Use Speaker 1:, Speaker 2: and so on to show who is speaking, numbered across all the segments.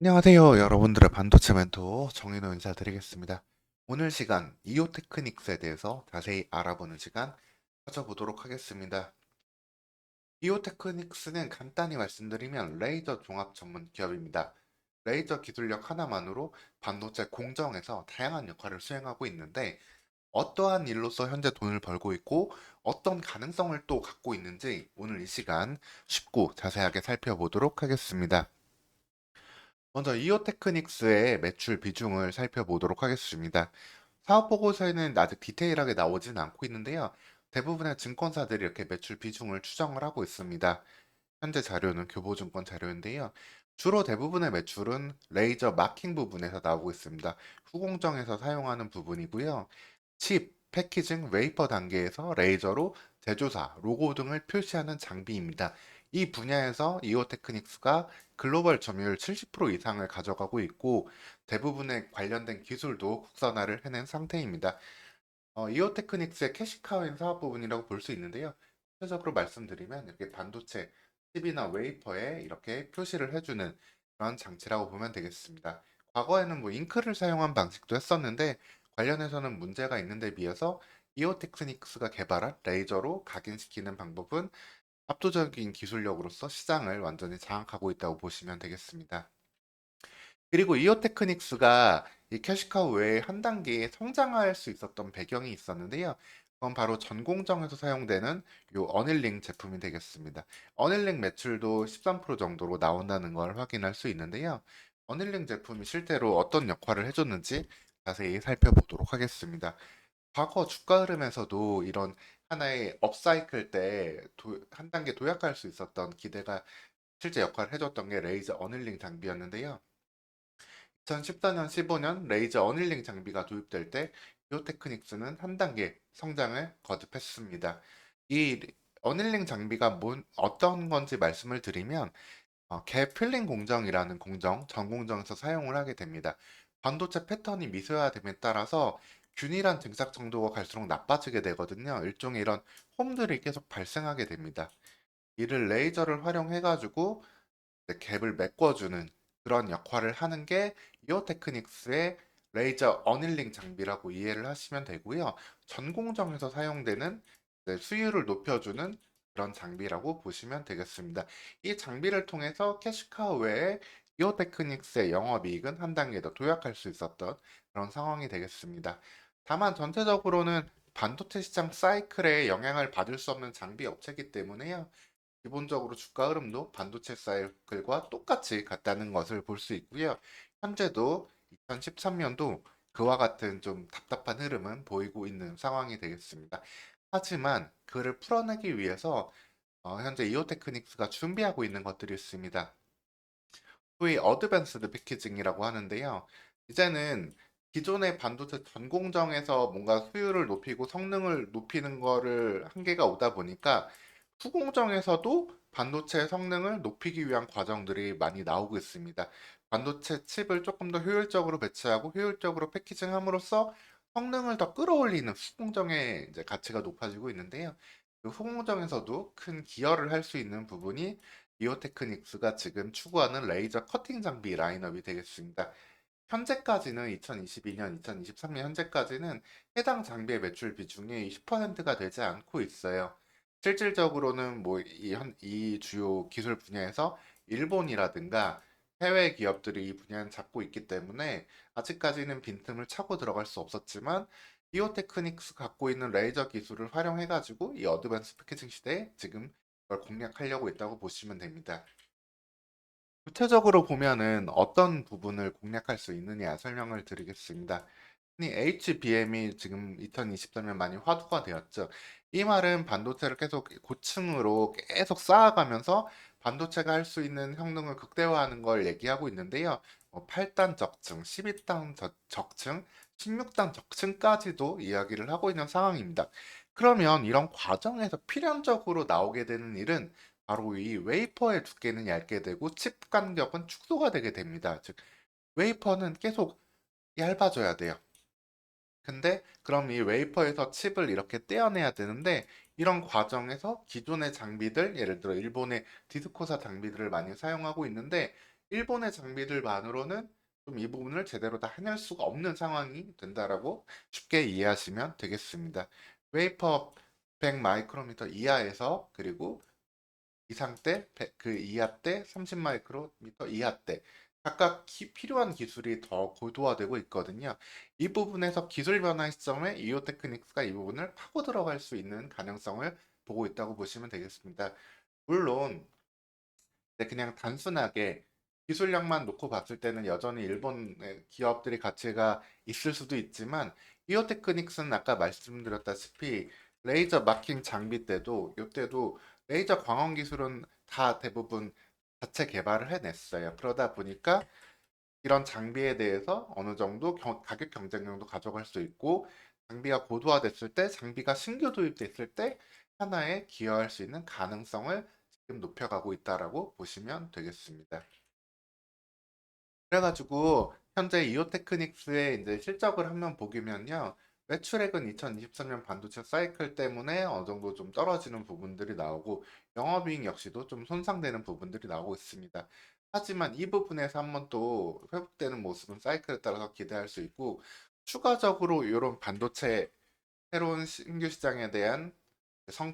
Speaker 1: 안녕하세요. 여러분들의 반도체 멘토 정인호 인사드리겠습니다. 오늘 시간 이오 테크닉스에 대해서 자세히 알아보는 시간 가져보도록 하겠습니다. 이오 테크닉스는 간단히 말씀드리면 레이저 종합 전문 기업입니다. 레이저 기술력 하나만으로 반도체 공정에서 다양한 역할을 수행하고 있는데 어떠한 일로서 현재 돈을 벌고 있고 어떤 가능성을 또 갖고 있는지 오늘 이 시간 쉽고 자세하게 살펴보도록 하겠습니다. 먼저 이오테크닉스의 매출 비중을 살펴보도록 하겠습니다. 사업 보고서에는 아직 디테일하게 나오진 않고 있는데요. 대부분의 증권사들이 이렇게 매출 비중을 추정을 하고 있습니다. 현재 자료는 교보증권 자료인데요. 주로 대부분의 매출은 레이저 마킹 부분에서 나오고 있습니다. 후공정에서 사용하는 부분이고요. 칩, 패키징, 웨이퍼 단계에서 레이저로 제조사, 로고 등을 표시하는 장비입니다. 이 분야에서 이오테크닉스가 글로벌 점유율 70% 이상을 가져가고 있고 대부분의 관련된 기술도 국산화를 해낸 상태입니다. 이오테크닉스의 캐시카우인 사업 부분이라고 볼 수 있는데요. 구체적으로 말씀드리면 이렇게 반도체 칩이나 웨이퍼에 이렇게 표시를 해주는 그런 장치라고 보면 되겠습니다. 과거에는 뭐 잉크를 사용한 방식도 했었는데 관련해서는 문제가 있는데 비해서 이오테크닉스가 개발한 레이저로 각인시키는 방법은 압도적인 기술력으로서 시장을 완전히 장악하고 있다고 보시면 되겠습니다. 그리고 이오테크닉스가 이 캐시카우 외에 한 단계 성장할 수 있었던 배경이 있었는데요. 그건 바로 전공정에서 사용되는 요 어닐링 제품이 되겠습니다. 어닐링 매출도 13% 정도로 나온다는 걸 확인할 수 있는데요. 어닐링 제품이 실제로 어떤 역할을 해줬는지 자세히 살펴보도록 하겠습니다. 과거 주가 흐름에서도 이런 하나의 업사이클 때 한 단계 도약할 수 있었던 기대가 실제 역할을 해줬던 게 레이저 어닐링 장비였는데요. 2014년, 15년 레이저 어닐링 장비가 도입될 때 이오테크닉스는 한 단계 성장을 거듭했습니다. 이 어닐링 장비가 어떤 건지 말씀을 드리면 갭 필링 공정이라는 공정, 전공정에서 사용을 하게 됩니다. 반도체 패턴이 미세화됨에 따라서 균일한 증착 정도가 갈수록 나빠지게 되거든요. 일종의 이런 홈들이 계속 발생하게 됩니다. 이를 레이저를 활용해가지고 갭을 메꿔주는 그런 역할을 하는 게 이오테크닉스의 레이저 어닐링 장비라고 이해를 하시면 되고요. 전공정에서 사용되는 수율을 높여주는 그런 장비라고 보시면 되겠습니다. 이 장비를 통해서 캐시카우 외에 이오테크닉스의 영업이익은 한 단계 더 도약할 수 있었던 그런 상황이 되겠습니다. 다만 전체적으로는 반도체 시장 사이클에 영향을 받을 수 없는 장비 업체이기 때문에요. 기본적으로 주가 흐름도 반도체 사이클과 똑같이 같다는 것을 볼 수 있고요. 현재도 2013년도 그와 같은 좀 답답한 흐름은 보이고 있는 상황이 되겠습니다. 하지만 그를 풀어내기 위해서 현재 이오테크닉스가 준비하고 있는 것들이 있습니다. 소위 어드밴스드 패키징이라고 하는데요. 이제는 기존의 반도체 전공정에서 뭔가 수율을 높이고 성능을 높이는 거를 한계가 오다 보니까 후공정에서도 반도체 성능을 높이기 위한 과정들이 많이 나오고 있습니다. 반도체 칩을 조금 더 효율적으로 배치하고 효율적으로 패키징함으로써 성능을 더 끌어올리는 후공정의 이제 가치가 높아지고 있는데요. 그 후공정에서도 큰 기여를 할 수 있는 부분이 이오테크닉스가 지금 추구하는 레이저 커팅 장비 라인업이 되겠습니다. 현재까지는 2022년, 2023년 현재까지는 해당 장비의 매출 비중이 10%가 되지 않고 있어요. 실질적으로는 뭐 이 주요 기술 분야에서 일본이라든가 해외 기업들이 이 분야를 잡고 있기 때문에 아직까지는 빈틈을 차고 들어갈 수 없었지만 이오테크닉스 갖고 있는 레이저 기술을 활용해가지고 이 어드밴스 패키징 시대에 지금 그걸 공략하려고 있다고 보시면 됩니다. 구체적으로 보면은 어떤 부분을 공략할 수 있느냐 설명을 드리겠습니다. 흔히 HBM이 지금 2023년 많이 화두가 되었죠. 이 말은 반도체를 계속 고층으로 계속 쌓아가면서 반도체가 할 수 있는 성능을 극대화하는 걸 얘기하고 있는데요. 8단 적층, 12단 적층, 16단 적층까지도 이야기를 하고 있는 상황입니다. 그러면 이런 과정에서 필연적으로 나오게 되는 일은 바로 이 웨이퍼의 두께는 얇게 되고 칩 간격은 축소가 되게 됩니다. 즉, 웨이퍼는 계속 얇아져야 돼요. 근데 그럼 이 웨이퍼에서 칩을 이렇게 떼어내야 되는데 이런 과정에서 기존의 장비들, 예를 들어 일본의 디스코사 장비들을 많이 사용하고 있는데 일본의 장비들만으로는 좀 이 부분을 제대로 다 해낼 수가 없는 상황이 된다라고 쉽게 이해하시면 되겠습니다. 웨이퍼 100 마이크로미터 이하에서 그리고 이상 때, 그 이하 때, 30 마이크로미터 이하 때 각각 필요한 기술이 더 고도화되고 있거든요. 이 부분에서 기술 변화 시점에 이오 테크닉스가 이 부분을 파고 들어갈 수 있는 가능성을 보고 있다고 보시면 되겠습니다. 물론 그냥 단순하게 기술력만 놓고 봤을 때는 여전히 일본의 기업들이 가치가 있을 수도 있지만 이오테크닉스는 아까 말씀드렸다시피 레이저 마킹 장비 때도 이때도 레이저 광원 기술은 다 대부분 자체 개발을 해냈어요. 그러다 보니까 이런 장비에 대해서 어느 정도 가격 경쟁력도 가져갈 수 있고 장비가 고도화됐을 때 장비가 신규 도입됐을 때 하나의 기여할 수 있는 가능성을 지금 높여가고 있다라고 보시면 되겠습니다. 그래가지고 현재 이오테크닉스의 이제 실적을 한번 보기면요. 매출액은 2023년 반도체 사이클 때문에 어느 정도 좀 떨어지는 부분들이 나오고 영업이익 역시도 좀 손상되는 부분들이 나오고 있습니다. 하지만 이 부분에서 한번 또 회복되는 모습은 사이클에 따라서 기대할 수 있고 추가적으로 이런 반도체 새로운 신규 시장에 대한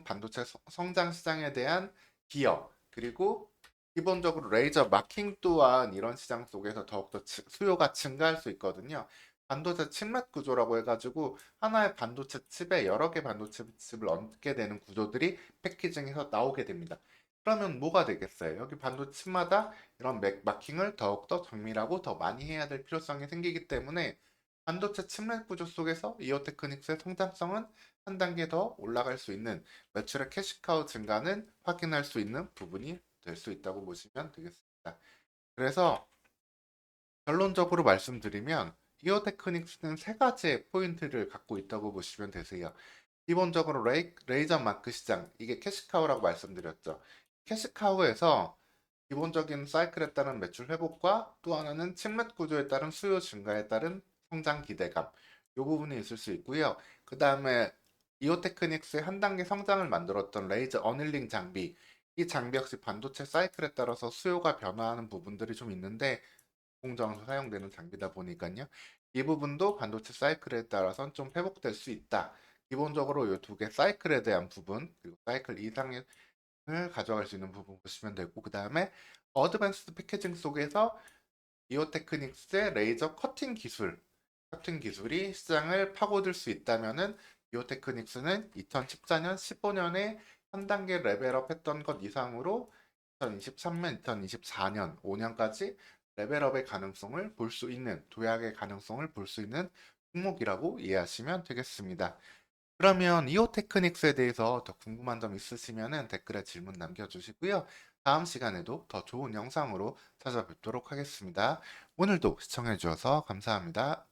Speaker 1: 반도체 성장 시장에 대한 기여 그리고 기본적으로 레이저 마킹 또한 이런 시장 속에서 더욱더 수요가 증가할 수 있거든요. 반도체 칩맛 구조라고 해가지고 하나의 반도체 칩에 여러 개 반도체 칩을 얹게 되는 구조들이 패키징에서 나오게 됩니다. 그러면 뭐가 되겠어요? 여기 반도체 칩마다 이런 마킹을 더욱더 정밀하고 더 많이 해야 될 필요성이 생기기 때문에 반도체 칩맛 구조 속에서 이오테크닉스의 성장성은 한 단계 더 올라갈 수 있는 매출의 캐시카우 증가는 확인할 수 있는 부분이 될 수 있다고 보시면 되겠습니다. 그래서 결론적으로 말씀드리면 이오테크닉스는 세 가지의 포인트를 갖고 있다고 보시면 되세요. 기본적으로 레이저 마크 시장, 이게 캐시카우라고 말씀드렸죠. 캐시카우에서 기본적인 사이클에 따른 매출 회복과 또 하나는 칩맷 구조에 따른 수요 증가에 따른 성장 기대감, 이 부분이 있을 수 있고요. 그 다음에 이오테크닉스의 한 단계 성장을 만들었던 레이저 어닐링 장비, 이 장비 역시 반도체 사이클에 따라서 수요가 변화하는 부분들이 좀 있는데 공정에서 사용되는 장비다 보니까요. 이 부분도 반도체 사이클에 따라서 좀 회복될 수 있다. 기본적으로 이 두 개 사이클에 대한 부분, 그리고 사이클 이상의 을 가져갈 수 있는 부분 보시면 되고 그 다음에 어드밴스드 패키징 속에서 이오테크닉스의 레이저 커팅 기술이 시장을 파고들 수 있다면은 이오테크닉스는 2014년, 15년에 한 단계 레벨업 했던 것 이상으로 2023년, 2024년, 5년까지 레벨업의 가능성을 볼 수 있는, 도약의 가능성을 볼 수 있는 종목이라고 이해하시면 되겠습니다. 그러면 이오 테크닉스에 대해서 더 궁금한 점 있으시면 댓글에 질문 남겨주시고요. 다음 시간에도 더 좋은 영상으로 찾아뵙도록 하겠습니다. 오늘도 시청해주셔서 감사합니다.